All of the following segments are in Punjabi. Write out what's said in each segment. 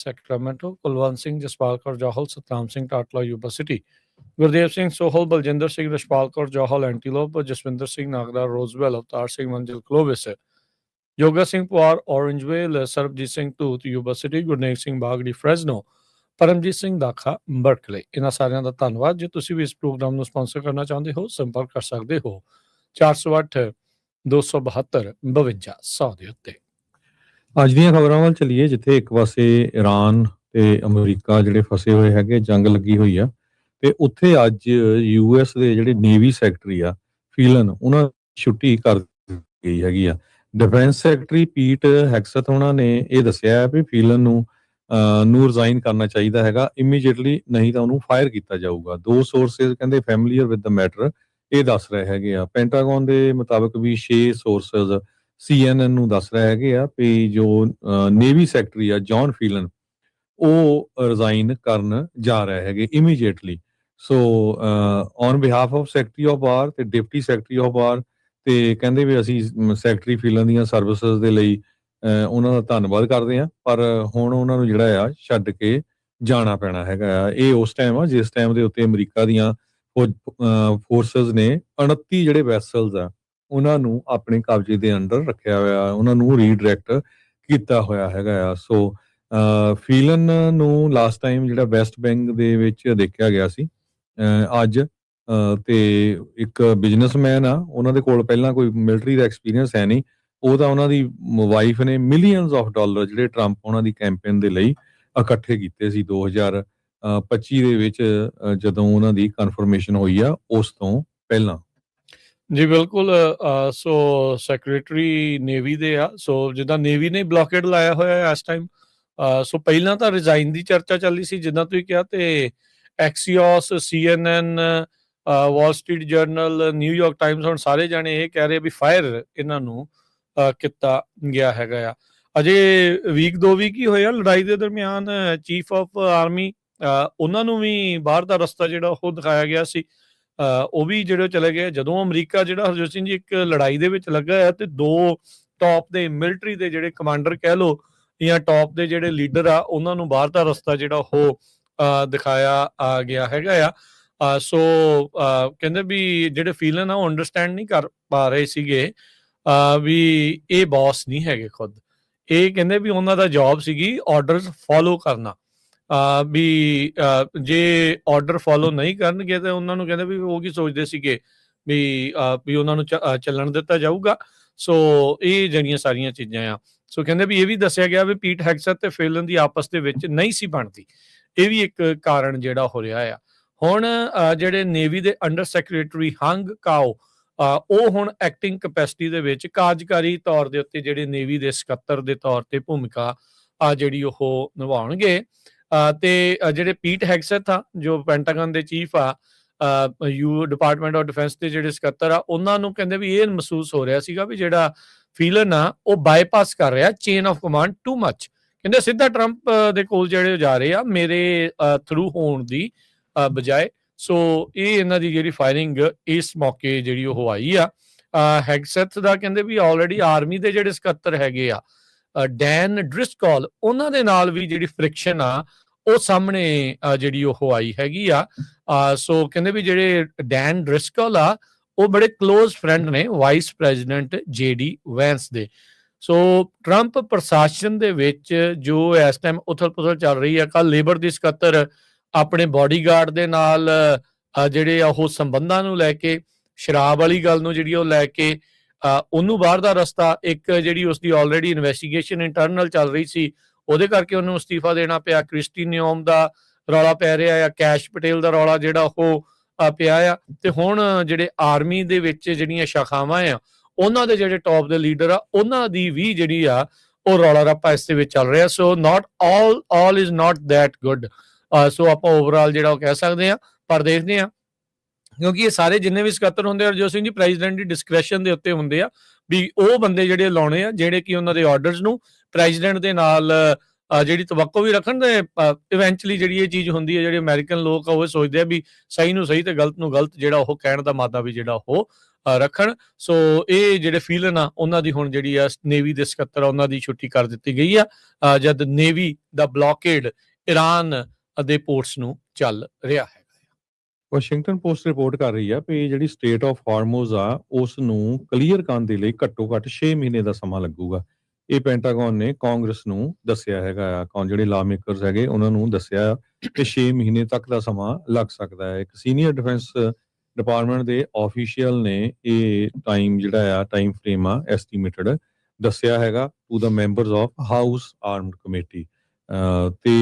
Sacramento, Kulwant Singh, Jaspal Kaur Johal, Satnam Singh Tatla, Yuba City, Gurdev Singh Sohal, Baljinder Singh, Rashpal Kaur Johal, Antelope, Jaswinder Singh Nagra, Rosewell, Avtar Singh Manjil, Clovis, Yoga Singh Pawar, Orangevale, Sarbjit Singh Tooth, Yuba City, Gurneek Singh Bagdi, Fresno, Paramjit Singh Dakha Berkeley. ਇਹਨਾਂ ਸਾਰਿਆਂ ਦਾ ਧੰਨਵਾਦ। ਜੇ ਤੁਸੀਂ ਵੀ ਇਸ ਪ੍ਰੋਗਰਾਮ ਨੂੰ ਸਪਾਂਸਰ ਕਰਨਾ ਚਾਹੁੰਦੇ ਹੋ ਸੰਪਰਕ ਕਰ ਸਕਦੇ ਹੋ 408 272 52 100 ਦੇ ਉੱਤੇ। ਅੱਜ ਦੀਆਂ ਖਬਰਾਂ ਵੱਲ ਚੱਲੀਏ, ਜਿੱਥੇ ਇੱਕ ਪਾਸੇ ਈਰਾਨ ਤੇ ਅਮਰੀਕਾ ਜਿਹੜੇ ਫਸੇ ਹੋਏ ਹੈਗੇ, ਜੰਗ ਲੱਗੀ ਹੋਈ ਆ, ਤੇ ਉੱਥੇ ਅੱਜ US ਦੇ ਜਿਹੜੇ ਨੇਵੀ ਸੈਕਟਰੀ ਆ ਫੀਲਨ, ਉਹਨਾਂ ਛੁੱਟੀ ਕਰ ਗਈ ਹੈਗੀ ਆ। ਡਿਫੈਂਸ ਸੈਕਟਰੀ ਪੀਟ ਹੈਕਸਥ ਉਹਨਾਂ ਨੇ ਇਹ ਦੱਸਿਆ ਵੀ ਫੀਲਨ ਨੂੰ ਰਿਜ਼ਾਈਨ ਕਰਨਾ ਚਾਹੀਦਾ ਹੈਗਾ ਇਮੀਡੀਏਟਲੀ, ਨਹੀਂ ਤਾਂ ਉਹਨੂੰ ਫਾਇਰ ਕੀਤਾ ਜਾਊਗਾ। ਦੋ ਸੋਰਸਿਸ ਕਹਿੰਦੇ ਫੈਮਿਲੀਅਰ ਵਿਦ ਦ ਮੈਟਰ ਇਹ ਦੱਸ ਰਹੇ ਹੈਗੇ ਆ। ਪੈਂਟਾਗਨ ਦੇ ਮੁਤਾਬਕ ਵੀ 6 ਸੋਰਸਿਸ CNN ਨੂੰ ਦੱਸ ਰਹੇ ਹੈਗੇ ਆ ਵੀ ਜੋ ਨੇਵੀ ਸੈਕਟਰੀ ਆ ਜੌਨ ਫੀਲਨ, ਉਹ ਰਿਜ਼ਾਈਨ ਕਰਨ ਜਾ ਰਹੇ ਹੈਗੇ immediately. So on behalf of secretary of war ਤੇ ਡਿਪਟੀ ਸੈਕਟਰੀ ਆਫ ਵਾਰ, ਤੇ ਕਹਿੰਦੇ ਵੀ ਅਸੀਂ ਸੈਕਟਰੀ ਫੀਲਨ ਦੀਆਂ ਸਰਵਿਸਿਜ਼ ਦੇ ਲਈ ਉਹਨਾਂ ਦਾ ਧੰਨਵਾਦ ਕਰਦੇ ਹਾਂ, ਪਰ ਹੁਣ ਉਹਨਾਂ ਨੂੰ ਜਿਹੜਾ ਆ ਛੱਡ ਕੇ ਜਾਣਾ ਪੈਣਾ ਹੈਗਾ ਆ। ਇਹ ਉਸ ਟਾਈਮ ਆ ਜਿਸ ਟਾਈਮ ਦੇ ਉੱਤੇ ਅਮਰੀਕਾ ਦੀਆਂ ਫੋਰਸਿਸ ਨੇ 29 ਜਿਹੜੇ ਵੈਸਲਸ ਆ ਉਹਨਾਂ ਨੂੰ ਆਪਣੇ ਕਬਜ਼ੇ ਦੇ ਅੰਡਰ ਰੱਖਿਆ ਹੋਇਆ, ਉਹਨਾਂ ਨੂੰ ਰੀਡਾਇਰੈਕਟ ਕੀਤਾ ਹੋਇਆ ਹੈਗਾ ਆ। ਸੋ ਫੀਲਨ ਨੂੰ ਲਾਸਟ ਟਾਈਮ ਜਿਹੜਾ ਵੈਸਟ ਬੈਂਕ ਦੇ ਵਿੱਚ ਦੇਖਿਆ ਗਿਆ ਸੀ ਅੱਜ, ਤੇ ਇੱਕ ਬਿਜ਼ਨਸਮੈਨ ਆ, ਉਹਨਾਂ ਦੇ ਕੋਲ ਪਹਿਲਾਂ ਕੋਈ ਮਿਲਟਰੀ ਦਾ ਐਕਸਪੀਰੀਅੰਸ ਹੈ ਨਹੀਂ। ਉਹ ਤਾਂ ਉਹਨਾਂ ਦੀ ਵਾਈਫ ਨੇ ਮਿਲੀਅਨਸ ਆਫ ਡਾਲਰ ਜਿਹੜੇ ਟਰੰਪ ਉਹਨਾਂ ਦੀ ਕੈਂਪੇਨ ਦੇ ਲਈ ਇਕੱਠੇ ਕੀਤੇ ਸੀ 2025 ਦੇ ਵਿੱਚ, ਜਦੋਂ ਉਹਨਾਂ ਦੀ ਕਨਫਰਮੇਸ਼ਨ ਹੋਈ ਆ ਉਸ ਤੋਂ ਪਹਿਲਾਂ। ਜੀ ਬਿਲਕੁਲ। ਸੋ ਸੈਕਟਰੀ ਨੇਵੀ ਦੇ ਆ, ਸੋ ਜਿੱਦਾਂ ਨੇਵੀ ਨੇ ਬਲੌਕੇਡ ਲਾਇਆ ਹੋਇਆ ਇਸ ਟਾਈਮ। ਸੋ ਪਹਿਲਾਂ ਤਾਂ ਰਿਜ਼ਾਈਨ ਦੀ ਚਰਚਾ ਚੱਲੀ ਸੀ ਜਿੱਦਾਂ ਤੁਸੀਂ ਕਿਹਾ, ਤੇ ਐਕਸੀਓਸ, CNN, Wall Street general, New York Times, ਹੁਣ ਸਾਰੇ ਜਾਣੇ ਇਹ ਕਹਿ ਰਹੇ ਵੀ ਫਾਇਰ ਇਹਨਾਂ ਨੂੰ ਕੀਤਾ ਗਿਆ ਹੈਗਾ ਆ। ਅਜੇ ਵੀਕ 2 ਵੀਕ ਹੀ ਹੋਏ ਆ ਲੜਾਈ ਦੇ ਦਰਮਿਆਨ। ਚੀਫ ਆਫ ਆਰਮੀ ਉਹਨਾਂ ਨੂੰ ਵੀ ਬਾਹਰ ਦਾ ਰਸਤਾ ਜਿਹੜਾ ਉਹ ਦਿਖਾਇਆ ਗਿਆ ਸੀ, ਉਹ ਵੀ ਜਿਹੜੇ ਚਲੇ ਗਏ। ਜਦੋਂ ਅਮਰੀਕਾ ਜਿਹੜਾ ਹਰਜੋਤ ਸਿੰਘ ਜੀ ਇੱਕ ਲੜਾਈ ਦੇ ਵਿੱਚ ਲੱਗਾ ਹੈ, ਤੇ 2 ਟੌਪ ਦੇ ਮਿਲਟਰੀ ਦੇ ਜਿਹੜੇ ਕਮਾਂਡਰ ਕਹਿ ਲਓ ਜਾਂ ਟੌਪ ਦੇ ਜਿਹੜੇ ਲੀਡਰ ਆ, ਉਹਨਾਂ ਨੂੰ ਬਾਹਰ ਦਾ ਰਸਤਾ ਜਿਹੜਾ ਉਹ ਦਿਖਾਇਆ ਗਿਆ ਹੈਗਾ ਆ। ਸੋ ਕਹਿੰਦੇ ਵੀ ਜਿਹੜੇ ਫੀਲਨ ਆ ਉਹ ਅੰਡਰਸਟੈਂਡ ਨਹੀਂ ਕਰ ਪਾ ਰਹੇ ਸੀਗੇ ਵੀ ਇਹ ਬੌਸ ਨਹੀਂ ਹੈਗੇ ਖੁਦ। ਇਹ ਕਹਿੰਦੇ ਵੀ ਉਹਨਾਂ ਦਾ ਜੌਬ ਸੀਗੀ ਆਰਡਰਸ ਫੋਲੋ ਕਰਨਾ, ਵੀ ਜੇ ਆਰਡਰ ਫੋਲੋ ਨਹੀਂ ਕਰਨਗੇ ਤਾਂ ਉਹਨਾਂ ਨੂੰ ਕਹਿੰਦੇ ਵੀ ਉਹ ਕੀ ਸੋਚਦੇ ਸੀਗੇ ਵੀ ਉਹਨਾਂ ਨੂੰ ਚੱਲਣ ਦਿੱਤਾ ਜਾਊਗਾ। ਸੋ ਇਹ ਜਿਹੜੀਆਂ ਸਾਰੀਆਂ ਚੀਜ਼ਾਂ ਆ। ਸੋ ਕਹਿੰਦੇ ਵੀ ਇਹ ਵੀ ਦੱਸਿਆ ਗਿਆ ਵੀ ਪੀਟ ਹੈਗਸਥ ਤੇ ਫੀਲਨ ਦੀ ਆਪਸ ਦੇ ਵਿੱਚ ਨਹੀਂ ਸੀ ਬਣਦੀ। ਇਹ ਵੀ ਇੱਕ ਕਾਰਨ ਜਿਹੜਾ ਹੋ ਰਿਹਾ ਆ। ਹੁਣ ਜਿਹੜੇ ਨੇਵੀ ਦੇ ਅੰਡਰ ਸੈਕਟਰੀ ਹੰਗ ਕਾਓ, ਉਹ ਹੁਣ ਐਕਟਿੰਗ ਕਪੈਸਿਟੀ ਦੇ ਵਿੱਚ ਕਾਰਜਕਾਰੀ ਤੌਰ ਦੇ ਉੱਤੇ ਜਿਹੜੇ ਨੇਵੀ ਦੇ ਸਕੱਤਰ ਦੇ ਤੌਰ ਤੇ ਭੂਮਿਕਾ ਜਿਹੜੀ ਉਹ ਨਿਭਾਉਣਗੇ। ਤੇ ਜਿਹੜੇ ਪੀਟ ਹੈਗਸਥ ਆ ਜੋ ਪੈਂਟਾਗਨ ਦੇ ਚੀਫ ਆ, ਡਿਪਾਰਟਮੈਂਟ ਆਫ ਡਿਫੈਂਸ ਦੇ ਜਿਹੜੇ ਸਕੱਤਰ ਆ, ਉਹਨਾਂ ਨੂੰ ਕਹਿੰਦੇ ਵੀ ਇਹ ਮਹਿਸੂਸ ਹੋ ਰਿਹਾ ਸੀਗਾ ਵੀ ਜਿਹੜਾ ਫੀਲਨ ਆ ਉਹ ਬਾਈਪਾਸ ਕਰ ਰਿਹਾ chain of command too much. ਕਹਿੰਦੇ ਸਿੱਧਾ ਟਰੰਪ ਦੇ ਕੋਲ ਜਿਹੜੇ ਜਾ ਰਹੇ ਆ ਮੇਰੇ ਥਰੂ ਹੋਣ ਦੀ ਬਜਾਏ। ਸੋ ਇਹ ਇਹਨਾਂ ਦੀ ਜਿਹੜੀ ਫਾਇਰਿੰਗ ਇਸ ਮੌਕੇ ਜਿਹੜੀ ਉਹ ਆਈ ਆ। ਹੈਗਸਥ ਦਾ ਕਹਿੰਦੇ ਵੀ ਆਲਰੇਡੀ ਆਰਮੀ ਦੇ ਜਿਹੜੇ ਸਕੱਤਰ ਹੈਗੇ ਆ ਡੈਨ ਡ੍ਰਿਸਕੋਲ, ਉਹਨਾਂ ਦੇ ਨਾਲ ਵੀ ਜਿਹੜੀ ਫ੍ਰਿਕਸ਼ਨ ਆ ਉਹ ਸਾਹਮਣੇ ਜਿਹੜੀ ਉਹ ਆਈ ਹੈਗੀ ਆ। ਸੋ ਕਹਿੰਦੇ ਵੀ ਜਿਹੜੇ ਡੈਨ ਡ੍ਰਿਸਕੋਲ ਆ ਉਹ ਬੜੇ ਕਲੋਜ਼ ਫਰੈਂਡ ਨੇ ਵਾਈਸ ਪ੍ਰੈਜ਼ੀਡੈਂਟ JD ਵੈਂਸ ਦੇ। ਸੋ ਟਰੰਪ ਪ੍ਰਸ਼ਾਸਨ ਦੇ ਵਿੱਚ ਜੋ ਇਸ ਟਾਈਮ ਉਥਲ ਪੁਥਲ ਚੱਲ ਰਹੀ ਆ, ਕੱਲ ਲੇਬਰ ਦੀ ਸਕੱਤਰ ਆਪਣੇ ਬਾਡੀਗਾਰਡ ਦੇ ਨਾਲ ਜਿਹੜੇ ਉਹ ਸੰਬੰਧਾਂ ਨੂੰ ਲੈ ਕੇ, ਸ਼ਰਾਬ ਵਾਲੀ ਗੱਲ ਨੂੰ ਜਿਹੜੀ ਉਹ ਲੈ ਕੇ ਉਹਨੂੰ ਬਾਹਰ ਦਾ ਰਸਤਾ, ਇੱਕ ਜਿਹੜੀ ਉਸਦੀ ਆਲਰੇਡੀ ਇਨਵੈਸਟੀਗੇਸ਼ਨ ਇੰਟਰਨਲ ਚੱਲ ਰਹੀ ਸੀ ਉਹਦੇ ਕਰਕੇ ਉਹਨੂੰ ਅਸਤੀਫਾ ਦੇਣਾ ਪਿਆ। ਕ੍ਰਿਸਟੀ ਨਿਓਮ ਦਾ ਰੌਲਾ ਪੈ ਰਿਹਾ ਆ, ਕੈਸ਼ ਪਟੇਲ ਦਾ ਰੌਲਾ ਜਿਹੜਾ ਉਹ ਪਿਆ ਆ, ਤੇ ਹੁਣ ਜਿਹੜੇ ਆਰਮੀ ਦੇ ਵਿੱਚ ਜਿਹੜੀਆਂ ਸ਼ਾਖਾਵਾਂ ਆ ਉਹਨਾਂ ਦੇ ਜਿਹੜੇ ਟੌਪ ਦੇ ਲੀਡਰ ਆ ਉਹਨਾਂ ਦੀ ਵੀ ਜਿਹੜੀ ਆ ਉਹ ਰੌਲਾ ਰੱਪਾ ਇਸ ਦੇ ਵਿੱਚ ਚੱਲ ਰਿਹਾ। So not all is not that good. So ਆਪਾਂ ਓਵਰਆਲ ਜਿਹੜਾ ਉਹ ਕਹਿ ਸਕਦੇ ਹਾਂ, ਪਰ ਦੇਖਦੇ ਹਾਂ ਕਿਉਂਕਿ ਇਹ ਸਾਰੇ ਜਿੰਨੇ ਵੀ ਸਕੱਤਰ ਹੁੰਦੇ ਆ ਹਰਜੋਤ ਸਿੰਘ ਜੀ ਪ੍ਰੈਜ਼ੀਡੈਂਟ ਦੀ ਡਿਸਕ੍ਰੈਸ਼ਨ ਦੇ ਉੱਤੇ ਹੁੰਦੇ ਆ ਵੀ ਉਹ ਬੰਦੇ ਜਿਹੜੇ ਲਾਉਣੇ ਆ ਜਿਹੜੇ ਕਿ ਉਹਨਾਂ ਦੇ ਆਰਡਰਸ ਨੂੰ ਪ੍ਰੈਜ਼ੀਡੈਂਟ ਦੇ ਨਾਲ ਜਿਹੜੀ ਤਵੱਕੋ ਵੀ ਰੱਖਣ। ਤੇ ਇਵੈਂਚੁਅਲੀ ਜਿਹੜੀ ਇਹ ਚੀਜ਼ ਹੁੰਦੀ ਹੈ, ਜਿਹੜੇ ਅਮਰੀਕਨ ਲੋਕ ਆ ਉਹ ਸੋਚਦੇ ਆ ਵੀ ਸਹੀ ਨੂੰ ਸਹੀ ਤੇ ਗਲਤ ਨੂੰ ਗਲਤ ਜਿਹੜਾ ਉਹ ਕਹਿਣ ਦਾ ਮਾਦਾ ਵੀ ਜਿਹੜਾ ਉਹ ਰੱਖਣ। ਸੋ ਇਹ ਜਿਹੜੇ ਫੀਲਨ ਆ ਉਹਨਾਂ ਦੀ ਹੁਣ ਜਿਹੜੀ ਆ ਨੇਵੀ ਦੇ ਸਕੱਤਰ ਆ ਉਹਨਾਂ ਦੀ ਛੁੱਟੀ ਕਰ ਦਿੱਤੀ ਗਈ ਆ ਜਦ ਨੇਵੀ ਦਾ ਬਲੌਕੇਡ ਈਰਾਨ ਦੇ ਪੋਰਟਸ ਨੂੰ ਚੱਲ ਰਿਹਾ ਹੈ। ਵਾਸ਼ਿੰਗਟਨ ਪੋਸਟ ਰਿਪੋਰਟ ਕਰ ਰਹੀ ਆ ਵੀ ਜਿਹੜੀ ਸਟੇਟ ਆਫ ਹਾਰਮੋਜ਼ ਆ ਉਸ ਨੂੰ ਕਲੀਅਰ ਕਰਨ ਦੇ ਲਈ ਘੱਟੋ ਘੱਟ 6 ਮਹੀਨੇ ਦਾ ਸਮਾਂ ਲੱਗੂਗਾ। ਇਹ ਪੈਂਟਾਗਨ ਨੇ ਕਾਂਗਰਸ ਨੂੰ ਦੱਸਿਆ ਹੈਗਾ ਆ, ਜਿਹੜੇ ਲਾ ਮੇਕਰਸ ਹੈਗੇ ਉਹਨਾਂ ਨੂੰ ਦੱਸਿਆ ਕਿ 6 ਮਹੀਨੇ ਤੱਕ ਦਾ ਸਮਾਂ ਲੱਗ ਸਕਦਾ ਹੈ। ਇੱਕ ਸੀਨੀਅਰ ਡਿਫੈਂਸ ਡਿਪਾਰਟਮੈਂਟ ਦੇ ਆਫੀਸ਼ੀਅਲ ਨੇ ਇਹ ਟਾਈਮ ਫਰੇਮ ਆ ਐਸਟੀਮੇਟਡ ਦੱਸਿਆ ਹੈਗਾ to the members of House Armed Committee. ਤੇ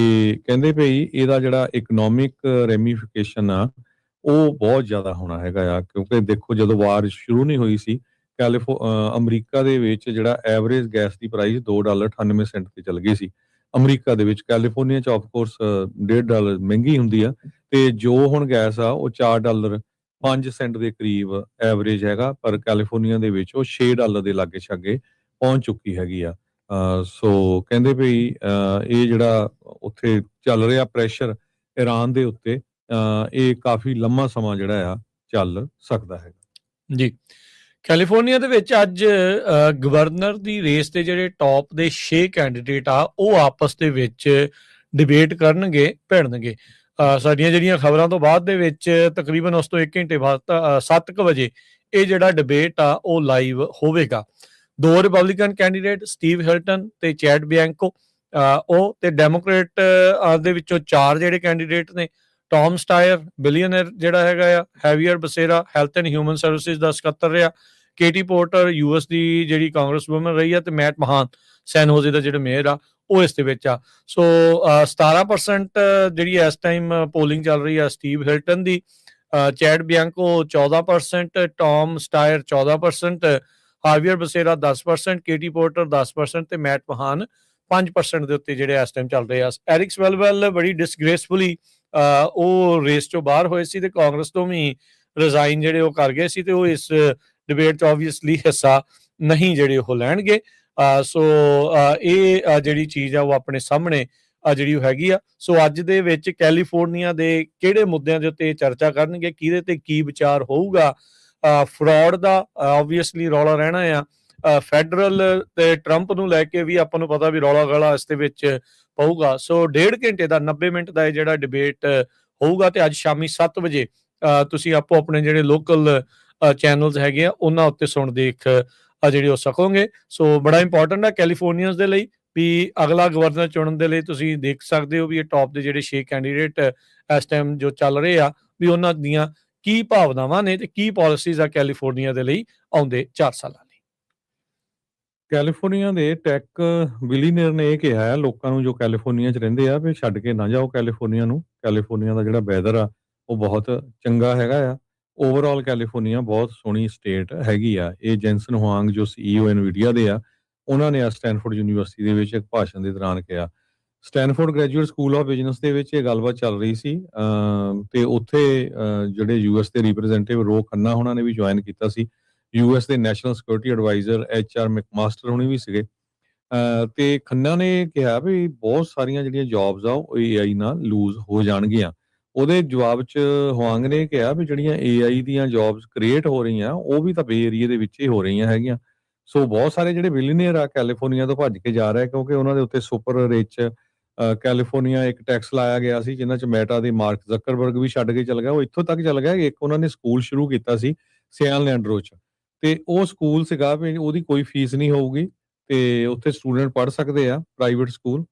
ਕਹਿੰਦੇ ਭਈ ਇਹਦਾ ਜਿਹੜਾ ਇਕਨੋਮਿਕ ਰੈਮੀਫਿਕੇਸ਼ਨ ਆ ਉਹ ਬਹੁਤ ਜ਼ਿਆਦਾ ਹੋਣਾ ਹੈਗਾ ਆ, ਕਿਉਂਕਿ ਦੇਖੋ ਜਦੋਂ ਵਾਰ ਸ਼ੁਰੂ ਨਹੀਂ ਹੋਈ ਸੀ ਅਮਰੀਕਾ ਦੇ ਵਿੱਚ ਜਿਹੜਾ ਐਵਰੇਜ ਗੈਸ ਦੀ ਪ੍ਰਾਈਸ $2.98 ਤੇ ਚੱਲ ਗਈ ਸੀ। ਅਮਰੀਕਾ ਦੇ ਵਿੱਚ ਕੈਲੀਫੋਰਨੀਆ ਚ ਆਫ ਕੋਰਸ $1.5 ਮਹਿੰਗੀ ਹੁੰਦੀ ਆ, ਤੇ ਜੋ ਹੁਣ ਗੈਸ ਆ ਉਹ $4.05 ਦੇ ਕਰੀਬ ਐਵਰੇਜ ਹੈਗਾ, ਪਰ ਕੈਲੀਫੋਰਨੀਆ ਦੇ ਵਿੱਚ ਉਹ $6 ਦੇ ਲਾਗੇ ਛਾਗੇ ਪਹੁੰਚ ਚੁੱਕੀ ਹੈਗੀ ਆ। ਸੋ ਕਹਿੰਦੇ ਵੀ ਇਹ ਜਿਹੜਾ ਉੱਥੇ ਚੱਲ ਰਿਹਾ ਪ੍ਰੈਸ਼ਰ ਈਰਾਨ ਦੇ ਉੱਤੇ ਇਹ ਕਾਫੀ ਲੰਮਾ ਸਮਾਂ ਜਿਹੜਾ ਆ ਚੱਲ ਸਕਦਾ ਹੈ ਜੀ। ਕੈਲੀਫੋਰਨੀਆ ਦੇ ਵਿੱਚ ਅੱਜ ਗਵਰਨਰ ਦੀ ਰੇਸ ਦੇ ਜਿਹੜੇ ਟੌਪ ਦੇ 6 ਕੈਂਡੀਡੇਟ ਆ ਉਹ ਆਪਸ ਦੇ ਵਿੱਚ ਡਿਬੇਟ ਕਰਨਗੇ, ਭਿੜਨਗੇ। ਸਾਡੀਆਂ ਜਿਹੜੀਆਂ ਖਬਰਾਂ ਤੋਂ ਬਾਅਦ ਦੇ ਵਿੱਚ ਤਕਰੀਬਨ ਉਸ ਤੋਂ 1 ਘੰਟੇ ਬਾਅਦ 7 ਵਜੇ ਇਹ ਜਿਹੜਾ ਡਿਬੇਟ ਆ ਉਹ ਲਾਈਵ ਹੋਵੇਗਾ। 2 ਰਿਪਬਲਿਕਨ ਕੈਂਡੀਡੇਟ ਸਟੀਵ ਹਿਲਟਨ ਤੇ ਚੈਡ ਬਿਆਂਕੋ ਉਹ ਤੇ ਡੈਮੋਕ੍ਰੇਟ ਦੇ ਵਿੱਚੋਂ 4 ਜਿਹੜੇ ਕੈਂਡੀਡੇਟ ਨੇ ਟੌਮ ਸਟਾਇਰ ਬਿਲੀਅਨਰ ਜਿਹੜਾ ਹੈਗਾ ਆ, ਹੈਵੀਅਰ ਬਸੇਰਾ ਹੈਲਥ ਐਂਡ ਹਿਊਮਨ ਸਰਵਿਸਿਜ਼ ਦਾ ਸਕੱਤਰ ਰਿਹਾ, ਕੇਟੀ ਪੋਰਟਰ ਯੂਐਸ ਦੀ ਜਿਹੜੀ ਕਾਂਗਰਸ ਵੂਮਨ ਰਹੀ ਆ, ਤੇ ਮੈਟ ਮਹਾਨ ਸੈਨ ਹੋਜ਼ੇ ਦਾ ਜਿਹੜਾ ਮੇਅਰ ਆ ਉਹ ਇਸ ਦੇ ਵਿੱਚ ਆ। ਸੋ 17% ਜਿਹੜੀ ਇਸ ਟਾਈਮ ਪੋਲਿੰਗ ਚੱਲ ਰਹੀ ਆ ਸਟੀਵ ਹਿਲਟਨ ਦੀ, ਚੈਡ ਬਿਆਂਕੋ 14%, ਟੌਮ ਸਟਾਇਰ 14%, ਹਾਵੀਅਰ ਬਸੇਰਾ 10%, ਕੇਟੀ ਪੋਰਟਰ 10% ਤੇ ਮੈਟ ਮਹਾਨ 5% ਦੇ ਉੱਤੇ ਜਿਹੜੇ ਇਸ ਟਾਈਮ ਚੱਲ ਰਹੇ ਆ। ਐਰਿਕ ਸਵੈਲਵੈਲ ਬੜੀ ਡਿਸਗ੍ਰੇਸਫੁਲੀ ਉਹ ਰੇਸ ਚੋਂ ਬਾਹਰ ਹੋਏ ਸੀ ਤੇ ਕਾਂਗਰਸ ਤੋਂ ਵੀ ਰਿਜ਼ਾਈਨ ਜਿਹੜੇ ਉਹ ਕਰ ਗਏ ਸੀ, ਤੇ ਉਹ ਇਸ ਡਿਬੇਟ ਚ ਆਬਵੀਅਸਲੀ ਹਿੱਸਾ ਨਹੀਂ ਜਿਹੜੇ ਉਹ ਲੈਣਗੇ। ਸੋ ਇਹ ਜਿਹੜੀ ਚੀਜ਼ ਆ ਉਹ ਆਪਣੇ ਸਾਹਮਣੇ ਜਿਹੜੀ ਉਹ ਹੈਗੀ ਆ। ਸੋ ਅੱਜ ਦੇ ਵਿੱਚ ਕੈਲੀਫੋਰਨੀਆ ਦੇ ਕਿਹੜੇ ਮੁੱਦਿਆਂ ਦੇ ਉੱਤੇ ਚਰਚਾ ਕਰਨਗੇ, ਕਿਹਦੇ ਤੇ ਕੀ ਵਿਚਾਰ ਹੋਊਗਾ। ਫਰਾਡ ਦਾ ਆਬਵੀਅਸਲੀ ਰੌਲਾ ਰਹਿਣਾ ਆ, ਫੈਡਰਲ ਤੇ ਟਰੰਪ ਨੂੰ ਲੈ ਕੇ ਵੀ ਆਪਾਂ ਨੂੰ ਪਤਾ ਵੀ ਰੌਲਾ ਗਲਾ ਇਸ ਦੇ ਵਿੱਚ ਪਊਗਾ। ਸੋ 1.5 ਘੰਟੇ ਦਾ 90 ਮਿੰਟ ਦਾ ਇਹ ਜਿਹੜਾ ਡਿਬੇਟ ਹੋਊਗਾ, ਤੇ ਅੱਜ ਸ਼ਾਮੀ 7 ਵਜੇ ਤੁਸੀਂ ਆਪੋ ਆਪਣੇ ਜਿਹੜੇ ਲੋਕਲ ਚੈਨਲਸ ਹੈਗੇ ਆ ਉਹਨਾਂ ਉੱਤੇ ਸੁਣ ਦੇਖ ਜਿਹੜੇ ਹੋ ਸਕੋਗੇ। ਸੋ ਬੜਾ ਇੰਪੋਰਟੈਂਟ ਹੈ ਕੈਲੀਫੋਰਨੀਅਨਸ ਦੇ ਲਈ ਵੀ ਅਗਲਾ ਗਵਰਨਰ ਚੁਣਨ ਦੇ ਲਈ ਤੁਸੀਂ ਦੇਖ ਸਕਦੇ ਹੋ ਵੀ ਇਹ ਟੌਪ ਦੇ ਜਿਹੜੇ 6 ਕੈਂਡੀਡੇਟ ਇਸ ਟਾਈਮ ਜੋ ਚੱਲ ਰਹੇ ਆ ਵੀ ਉਹਨਾਂ ਦੀਆਂ ਕੀ ਭਾਵਨਾਵਾਂ ਨੇ ਤੇ ਕੀ ਪਾਲਿਸੀਜ਼ ਆ ਕੈਲੀਫੋਰਨੀਆ ਦੇ ਲਈ ਆਉਂਦੇ 4 ਸਾਲਾਂ ਲਈ। ਕੈਲੀਫੋਰਨੀਆ ਦੇ ਟੈਕ ਬਿਲੀਨੀਅਰ ਨੇ ਇਹ ਕਿਹਾ ਹੈ ਲੋਕਾਂ ਨੂੰ ਜੋ ਕੈਲੀਫੋਰਨੀਆ 'ਚ ਰਹਿੰਦੇ ਆ ਵੀ ਛੱਡ ਕੇ ਨਾ ਜਾਓ ਕੈਲੀਫੋਰਨੀਆ ਨੂੰ। ਕੈਲੀਫੋਰਨੀਆ ਦਾ ਜਿਹੜਾ ਵੈਦਰ ਆ ਉਹ ਬਹੁਤ ਚੰਗਾ ਹੈਗਾ ਆ। ਓਵਰਆਲ ਕੈਲੀਫੋਰਨੀਆ ਬਹੁਤ ਸੋਹਣੀ ਸਟੇਟ ਹੈਗੀ ਆ। ਇਹ ਜੈਨਸਨ ਹੁਆਂਗ ਜੋ CEO ਐਨਵੀਡੀਆ ਦੇ ਆ, ਉਹਨਾਂ ਨੇ ਸਟੈਨਫੋਰਡ ਯੂਨੀਵਰਸਿਟੀ ਦੇ ਵਿੱਚ ਇੱਕ ਭਾਸ਼ਣ ਦੇ ਦੌਰਾਨ ਕਿਹਾ। Stanford graduate school of business ਦੇ ਵਿੱਚ ਇਹ ਗੱਲਬਾਤ ਚੱਲ ਰਹੀ ਸੀ, ਤੇ ਉੱਥੇ ਜਿਹੜੇ ਯੂਐਸ ਦੇ ਰਿਪਰੈਜ਼ੈਂਟੇਟਿਵ ਰੋ ਖੰਨਾ ਉਹਨਾਂ ਨੇ ਵੀ ਜੁਆਇਨ ਕੀਤਾ ਸੀ। ਯੂਐਸ ਦੇ national security adviser HR McMaster ਹੁਣੀ ਵੀ ਸੀਗੇ। ਤੇ ਖੰਨਾ ਨੇ ਕਿਹਾ ਵੀ ਬਹੁਤ ਸਾਰੀਆਂ ਜਿਹੜੀਆਂ ਜੌਬਸ ਆ ਉਹ AI ਨਾਲ ਲੂਜ਼ ਹੋ ਜਾਣਗੀਆਂ। ਉਹਦੇ ਜਵਾਬ 'ਚ ਹੁਆਂਗ ਨੇ ਕਿਹਾ ਵੀ ਜਿਹੜੀਆਂ AI ਦੀਆਂ ਜੌਬਸ ਕ੍ਰੀਏਟ ਹੋ ਰਹੀਆਂ ਉਹ ਵੀ ਤਾਂ ਬੇ ਏਰੀਏ ਦੇ ਵਿੱਚ ਹੀ ਹੋ ਰਹੀਆਂ ਹੈਗੀਆਂ। ਸੋ ਬਹੁਤ ਸਾਰੇ ਜਿਹੜੇ ਬਿਲੀਨੀਅਰ ਆ ਕੈਲੀਫੋਰਨੀਆ ਤੋਂ ਭੱਜ ਕੇ ਜਾ ਰਹੇ ਕਿਉਂਕਿ ਉਹਨਾਂ ਦੇ ਉੱਤੇ ਸੁਪਰ ਰਿਚ ਕੈਲੀਫੋਰਨੀਆ ਇੱਕ ਟੈਕਸ ਲਾਇਆ ਗਿਆ ਸੀ ਜਿਨ੍ਹਾਂ 'ਚ ਮੈਟਾ ਦੇ ਮਾਰਕ ਜ਼ਕਰਬਰਗ ਵੀ ਛੱਡ ਕੇ ਚਲ ਗਿਆ। ਉਹ ਇੱਥੋਂ ਤੱਕ ਚੱਲ ਗਿਆ ਇੱਕ ਉਹਨਾਂ ਨੇ ਸਕੂਲ ਸ਼ੁਰੂ ਕੀਤਾ ਸੀ ਸੈਨ ਲੈਂਡਰੋ 'ਚ, ਤੇ ਉਹ ਸਕੂਲ ਸੀਗਾ ਵੀ ਉਹਦੀ ਕੋਈ ਫੀਸ ਨਹੀਂ ਹੋਊਗੀ ਤੇ ਉੱਥੇ ਸਟੂਡੈਂਟ ਪੜ੍ਹ ਸਕਦੇ ਆ ਪ੍ਰਾਈਵੇਟ ਸਕੂਲ।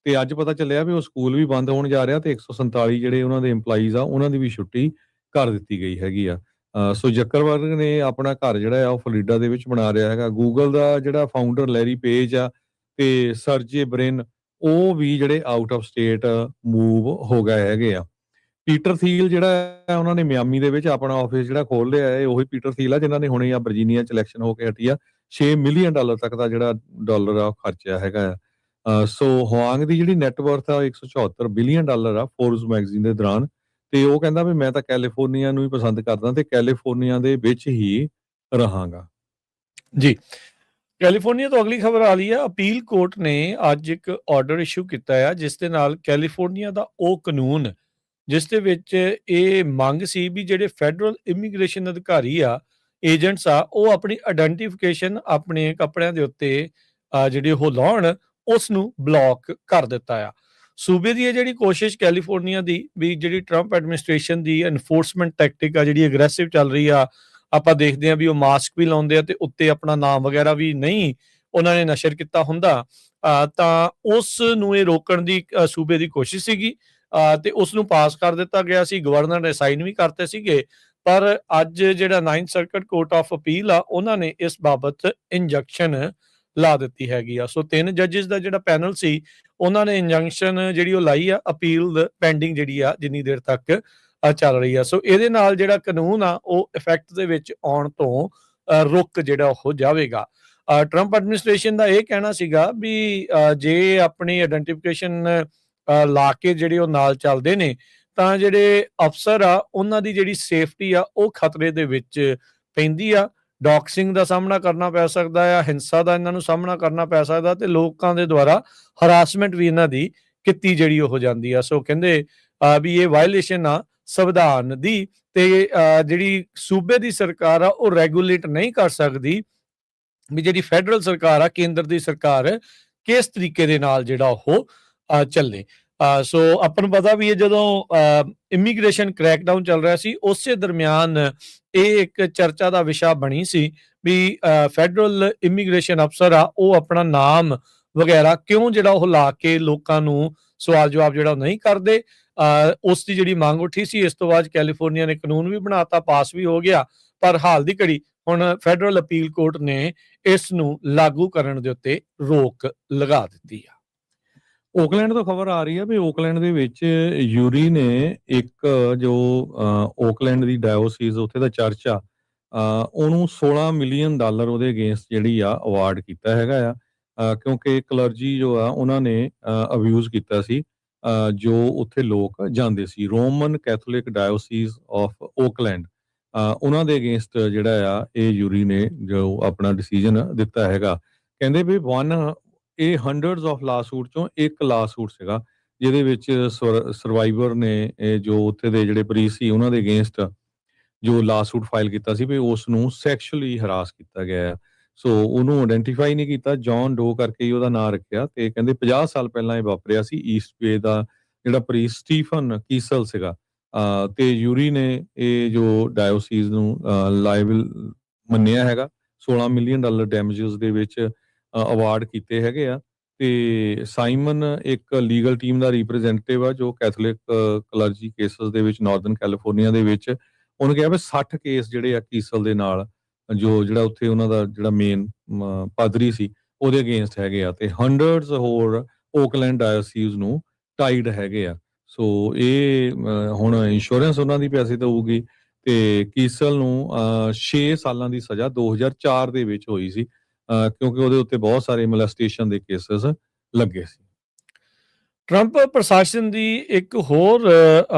ਤੇ ਅੱਜ ਪਤਾ ਚੱਲਿਆ ਵੀ ਉਹ ਸਕੂਲ ਵੀ ਬੰਦ ਹੋਣ ਜਾ ਰਿਹਾ ਤੇ 147 ਜਿਹੜੇ ਉਹਨਾਂ ਦੇ EMPLOYEES ਆ ਉਹਨਾਂ ਦੀ ਵੀ ਛੁੱਟੀ ਕਰ ਦਿੱਤੀ ਗਈ ਹੈਗੀ ਆ। ਸੋ ਜ਼ਕਰਬਰਗ ਨੇ ਆਪਣਾ ਘਰ ਜਿਹੜਾ ਆ ਉਹ ਫਲੋਰੀਡਾ ਦੇ ਵਿੱਚ ਬਣਾ ਰਿਹਾ ਹੈਗਾ। ਗੂਗਲ ਦਾ ਜਿਹੜਾ ਫਾਊਂਡਰ ਲੈਰੀ ਪੇਜ ਆ ਤੇ ਸਰਜੇ ਬ੍ਰਿਨ ਉਹ ਵੀ ਜਿਹੜੇ ਆਊਟ ਆਫ ਸਟੇਟ ਮੂਵ ਹੋ ਗਏ ਹੈਗੇ ਆ। ਪੀਟਰ ਥੀਲ ਜਿਹੜਾ ਹੈ ਉਹਨਾਂ ਨੇ ਮਿਆਮੀ ਦੇ ਵਿੱਚ ਆਪਣਾ ਆਫਿਸ ਜਿਹੜਾ ਖੋਲ ਲਿਆ ਹੈ। ਉਹੀ ਪੀਟਰ ਥੀਲ ਆ ਜਿਨ੍ਹਾਂ ਨੇ ਹੁਣੇ ਆ ਵਰਜੀਨੀਆ 'ਚ ਇਲੈਕਸ਼ਨ ਹੋ ਕੇ ਹਟੀ ਆ। $6 ਮਿਲੀਅਨ ਤੱਕ ਦਾ ਜਿਹੜਾ ਡਾਲਰ ਆ ਉਹ ਖਰਚਿਆ ਹੈਗਾ ਆ। ਸੋ ਹੁਆਂਗ ਦੀ ਜਿਹੜੀ ਨੈਟਵਰਥ ਆ $174 ਬਿਲੀਅਨ ਆ ਫੋਰਬਸ ਮੈਗਜ਼ੀਨ ਦੇ ਦੌਰਾਨ। ਤੇ ਉਹ ਕਹਿੰਦਾ ਵੀ ਮੈਂ ਤਾਂ ਕੈਲੀਫੋਰਨੀਆ ਨੂੰ ਹੀ ਪਸੰਦ ਕਰਦਾ ਤੇ ਕੈਲੀਫੋਰਨੀਆ ਦੇ ਵਿੱਚ ਹੀ ਰਹਾਂਗਾ। ਜੀ, ਕੈਲੀਫੋਰਨੀਆ ਤੋਂ ਅਗਲੀ ਖਬਰ ਆ ਰਹੀ ਹੈ। ਅਪੀਲ ਕੋਰਟ ਨੇ ਅੱਜ ਇੱਕ ਆਰਡਰ ਇਸ਼ੂ ਕੀਤਾ ਹੈ ਜਿਸ ਦੇ ਨਾਲ ਕੈਲੀਫੋਰਨੀਆ ਦਾ ਉਹ ਕਾਨੂੰਨ ਜਿਸ ਦੇ ਵਿੱਚ ਇਹ ਮੰਗ ਸੀ ਵੀ ਜਿਹੜੇ ਫੈਡਰਲ ਇਮੀਗ੍ਰੇਸ਼ਨ ਅਧਿਕਾਰੀ ਆ ਏਜੰਟਸ ਆ ਉਹ ਆਪਣੀ ਆਇਡੈਂਟੀਫਿਕੇਸ਼ਨ ਆਪਣੇ ਕੱਪੜਿਆਂ ਦੇ ਉੱਤੇ ਜਿਹੜੀ ਉਹ ਲਾਉਣ, ਉਸ ਨੂੰ ਬਲੌਕ ਕਰ ਦਿੱਤਾ ਆ। ਸੂਬੇ ਦੀ ਇਹ ਜਿਹੜੀ ਕੋਸ਼ਿਸ਼ ਕੈਲੀਫੋਰਨੀਆ ਦੀ ਵੀ ਜਿਹੜੀ ਟਰੰਪ ਐਡਮਿਨਿਸਟ੍ਰੇਸ਼ਨ ਦੀ ਐਨਫੋਰਸਮੈਂਟ ਟੈਕਟਿਕ ਆ ਜਿਹੜੀ ਅਗਰੈਸਿਵ ਚੱਲ ਰਹੀ ਆ, ਆਪਾਂ ਦੇਖਦੇ ਆ ਵੀ ਉਹ ਮਾਸਕ ਵੀ ਲਾਉਂਦੇ ਆ ਤੇ ਉੱਤੇ ਆਪਣਾ ਨਾਮ ਵਗੈਰਾ ਵੀ ਨਹੀਂ ਉਹਨਾਂ ਨੇ ਨਸ਼ਰ ਕੀਤਾ ਹੁੰਦਾ, ਤਾਂ ਉਸ ਨੂੰ ਇਹ ਰੋਕਣ ਦੀ ਸੂਬੇ ਦੀ ਕੋਸ਼ਿਸ਼ ਸੀਗੀ, ਤੇ ਉਸ ਨੂੰ ਪਾਸ ਕਰ ਦਿੱਤਾ ਗਿਆ ਸੀ। ਗਵਰਨਰ ਨੇ ਸਾਈਨ ਵੀ ਕਰਤੇ ਸੀਗੇ, ਪਰ ਅੱਜ ਜਿਹੜਾ 9th circuit court of appeal ਆ ਉਹਨਾਂ ਨੇ ਇਸ ਬਾਬਤ ਇੰਜੰਕਸ਼ਨ ਲਾ ਦਿੱਤੀ ਹੈਗੀ ਆ। ਸੋ 3 ਜੱਜਿਸ ਦਾ ਜਿਹੜਾ ਪੈਨਲ ਸੀ ਉਹਨਾਂ ਨੇ ਇੰਜੰਕਸ਼ਨ ਜਿਹੜੀ ਉਹ ਲਾਈ ਆ, ਅਪੀਲ ਪੈਂਡਿੰਗ ਜਿਹੜੀ ਆ ਜਿੰਨੀ ਦੇਰ ਤੱਕ ਚੱਲ ਰਹੀ ਆ। ਸੋ ਇਹਦੇ ਨਾਲ ਜਿਹੜਾ ਕਾਨੂੰਨ ਆ ਉਹ ਇਫੈਕਟ ਦੇ ਵਿੱਚ ਆਉਣ ਤੋਂ ਰੁਕ ਜਿਹੜਾ ਉਹ ਜਾਵੇਗਾ। ਟਰੰਪ ਐਡਮਿਨਿਸਟ੍ਰੇਸ਼ਨ ਦਾ ਇਹ ਕਹਿਣਾ ਸੀਗਾ ਵੀ ਜੇ ਆਪਣੀ ਆਇਡੈਂਟੀਫਿਕੇਸ਼ਨ ਲਾ ਕੇ ਜਿਹੜੇ ਉਹ ਨਾਲ ਚੱਲਦੇ ਨੇ ਤਾਂ ਜਿਹੜੇ ਅਫਸਰ ਆ ਉਹਨਾਂ ਦੀ ਜਿਹੜੀ ਸੇਫਟੀ ਆ ਉਹ ਖਤਰੇ ਦੇ ਵਿੱਚ ਪੈਂਦੀ ਆ। ਡੌਕਸਿੰਗ ਦਾ ਸਾਹਮਣਾ ਕਰਨਾ ਪੈ ਸਕਦਾ ਆ, ਹਿੰਸਾ ਦਾ ਇਹਨਾਂ ਨੂੰ ਸਾਹਮਣਾ ਕਰਨਾ ਪੈ ਸਕਦਾ ਤੇ ਲੋਕਾਂ ਦੇ ਦੁਆਰਾ ਹਰਾਸਮੈਂਟ ਵੀ ਇਹਨਾਂ ਦੀ ਕੀਤੀ ਜਿਹੜੀ ਉਹ ਜਾਂਦੀ ਆ। ਸੋ ਕਹਿੰਦੇ ਵੀ ਇਹ ਵਾਇਲੇਸ਼ਨ ਆ ਸੰਵਿਧਾਨ ਦੀ, ਤੇ ਜਿਹੜੀ ਸੂਬੇ ਦੀ ਸਰਕਾਰ ਆ ਉਹ ਰੈਗੂਲੇਟ ਨਹੀਂ ਕਰ ਸਕਦੀ ਵੀ ਜਿਹੜੀ ਫੈਡਰਲ ਸਰਕਾਰ ਆ, ਕੇਂਦਰ ਦੀ ਸਰਕਾਰ ਕਿਸ ਤਰੀਕੇ ਦੇ ਨਾਲ ਜਿਹੜਾ ਉਹ ਚੱਲੇ। ਸੋ ਆਪਾਂ ਨੂੰ ਪਤਾ ਵੀ ਇਹ ਜਦੋਂ ਇਮੀਗ੍ਰੇਸ਼ਨ ਕ੍ਰੈਕਡਾਊਨ ਚੱਲ ਰਿਹਾ ਸੀ ਉਸੇ ਦਰਮਿਆਨ ਇਹ ਇੱਕ ਚਰਚਾ ਦਾ ਵਿਸ਼ਾ ਬਣੀ ਸੀ ਵੀ ਫੈਡਰਲ ਇਮੀਗ੍ਰੇਸ਼ਨ ਅਫਸਰ ਆ ਉਹ ਆਪਣਾ ਨਾਮ ਵਗੈਰਾ ਕਿਉਂ ਜਿਹੜਾ ਉਹ ਲਾ ਕੇ ਲੋਕਾਂ ਨੂੰ ਸਵਾਲ ਜਵਾਬ ਜਿਹੜਾ ਨਹੀਂ ਕਰਦੇ। ਉਸ ਦੀ ਜਿਹੜੀ ਮੰਗ ਉੱਠੀ ਸੀ, ਇਸ ਤੋਂ ਬਾਅਦ ਕੈਲੀਫੋਰਨੀਆ ਨੇ ਕਾਨੂੰਨ ਵੀ ਬਣਾਤਾ, ਪਾਸ ਵੀ ਹੋ ਗਿਆ, ਪਰ ਹਾਲ ਦੀ ਘੜੀ ਹੁਣ ਫੈਡਰਲ ਅਪੀਲ ਕੋਰਟ ਨੇ ਇਸ ਨੂੰ ਲਾਗੂ ਕਰਨ ਦੇ ਉੱਤੇ ਰੋਕ ਲਗਾ ਦਿੱਤੀ ਆ। ਓਕਲੈਂਡ ਤੋਂ ਖਬਰ ਆ ਰਹੀ ਹੈ ਵੀ ਓਕਲੈਂਡ ਦੇ ਵਿੱਚ ਯੂਰੀ ਨੇ ਇੱਕ ਜੋ ਓਕਲੈਂਡ ਦੀ ਡਾਇਓਸੀਜ਼ ਉੱਥੇ ਦਾ ਚਰਚ ਆ, ਉਹਨੂੰ $16 ਮਿਲੀਅਨ ਉਹਦੇ ਅਗੇਂਸਟ ਜਿਹੜੀ ਆ ਅਵਾਰਡ ਕੀਤਾ ਹੈਗਾ ਆ, ਕਿਉਂਕਿ ਕਲਰਜੀ ਜੋ ਆ ਉਹਨਾਂ ਨੇ ਅਬਿਊਜ਼ ਕੀਤਾ ਸੀ ਜੋ ਉੱਥੇ ਲੋਕ ਜਾਂਦੇ ਸੀ। ਰੋਮਨ ਕੈਥੋਲਿਕ ਡਾਇਓਸੀਜ਼ ਆਫ ਓਕਲੈਂਡ, ਉਹਨਾਂ ਦੇ ਅਗੇਂਸਟ ਜਿਹੜਾ ਆ ਇਹ ਯੂਰੀ ਨੇ ਜੋ ਆਪਣਾ ਡਿਸੀਜਨ ਦਿੱਤਾ ਹੈਗਾ। ਕਹਿੰਦੇ ਵੀ ਇਹ ਹੰਡਰਡਸ ਆਫ ਲਾਸੂਟ ਚੋਂ ਇੱਕ ਲਾਸੂਟ ਸੀਗਾ ਜਿਹਦੇ ਵਿੱਚ ਸਰਵਾਈਵਰ ਨੇ ਜੋ ਉੱਥੇ ਦੇ ਜਿਹੜੇ ਪ੍ਰੀਸਟ ਸੀ ਉਹਨਾਂ ਦੇ ਅਗੇਂਸਟ ਜੋ ਲਾਸੂਟ ਫਾਈਲ ਕੀਤਾ ਸੀ ਵੀ ਉਸ ਨੂੰ ਸੈਕਸ਼ੂਅਲੀ ਹਰਾਸ ਕੀਤਾ ਗਿਆ ਹੈ। ਸੋ ਉਹਨੂੰ ਆਇਡੈਂਟੀਫਾਈ ਨਹੀਂ ਕੀਤਾ, ਜੌਨ ਡੋ ਕਰਕੇ ਹੀ ਉਹਦਾ ਨਾਂ ਰੱਖਿਆ, ਤੇ ਕਹਿੰਦੇ 50 ਸਾਲ ਪਹਿਲਾਂ ਇਹ ਵਾਪਰਿਆ ਸੀ। ਈਸਟ ਵੇ ਦਾ ਜਿਹੜਾ ਪ੍ਰੀਸਟ ਸਟੀਫਨ ਕੀਸਲ ਸੀਗਾ, ਤੇ ਯੂਰੀ ਨੇ ਇਹ ਜੋ ਡਾਇਓਸੀਜ਼ ਨੂੰ ਲਾਇਬਲ ਮੰਨਿਆ ਹੈਗਾ, $16 ਮਿਲੀਅਨ ਡੈਮੇਜਸ ਦੇ ਵਿੱਚ ਅਵਾਰਡ ਕੀਤੇ ਹੈਗੇ ਆ। ਤੇ ਸਾਈਮਨ ਇੱਕ ਲੀਗਲ ਟੀਮ ਦਾ ਰਿਪਰੈਜ਼ੈਂਟੇਟਿਵ ਆ ਜੋ ਕੈਥੋਲਿਕ ਕਲਰਜੀ ਕੇਸਸ ਦੇ ਵਿੱਚ ਨਾਰਦਰਨ ਕੈਲੀਫੋਰਨੀਆ ਦੇ ਵਿੱਚ, ਉਹਨੇ ਕਿਹਾ ਵੀ 60 ਕੇਸ ਜਿਹੜੇ ਆ ਕੀਸਲ ਦੇ ਨਾਲ ਜਿਹੜਾ ਉੱਥੇ ਉਹਨਾਂ ਦਾ ਜਿਹੜਾ ਮੇਨ ਪਾਦਰੀ ਸੀ ਉਹਦੇ ਅਗੇਂਸਟ ਹੈਗੇ ਆ, ਤੇ ਹੰਡਰਡਸ ਹੋਰ ਓਕਲੈਂਡ ਡਾਇਓਸੀਜ਼ ਨੂੰ ਟਾਈਡ ਹੈਗੇ ਆ। ਸੋ ਇਹ ਹੁਣ ਇੰਸ਼ੋਰੈਂਸ ਉਹਨਾਂ ਦੀ ਪੈਸੇ ਦਊਗੀ, ਤੇ ਕੀਸਲ ਨੂੰ 6 ਸਾਲਾਂ ਦੀ ਸਜ਼ਾ 2004 ਦੇ ਵਿੱਚ ਹੋਈ ਸੀ, ਕਿਉਂਕਿ ਉਹਦੇ ਉੱਤੇ ਬਹੁਤ ਸਾਰੇ ਮੋਲੈਸਟੇਸ਼ਨ ਦੇ ਕੇਸਸ ਲੱਗੇ ਸੀ। ਟਰੰਪ ਪ੍ਰਸ਼ਾਸਨ ਦੀ ਇੱਕ ਹੋਰ